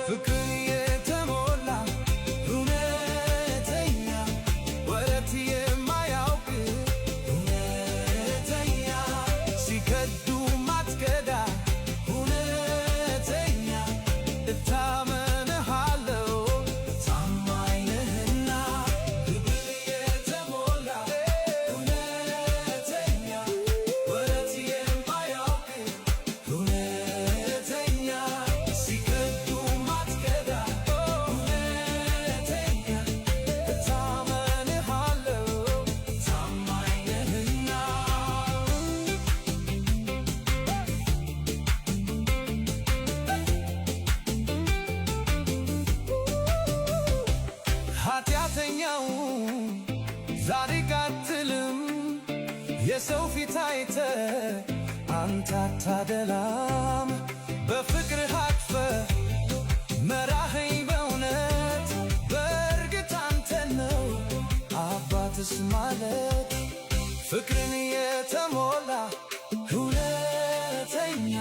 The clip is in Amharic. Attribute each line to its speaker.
Speaker 1: ፍቅር የተሞላ እውነተኛ ወረት የማያውቅ እውነተኛ ሲከዱ ማትከዳ እውነተኛ እታመንሃለው ታማኝ ነህና ፍቅር የተሞላ እውነተኛ ወረት የማያውቅ እውነተኛ ሲከዱ ማትከዳ እውነተኛ እታመንሃለው ታማኝ ነህና ኃጢአተኛው ዛድቅ አትልም የሰው ፊት አይተህ አንተ አታደላም በፍቅርህ አቅፈህ መራኸኝ በእውነት በእርግጥ አንተን ነው አባትስ ማለት ፍቅርን የተሞላ እውነተኛ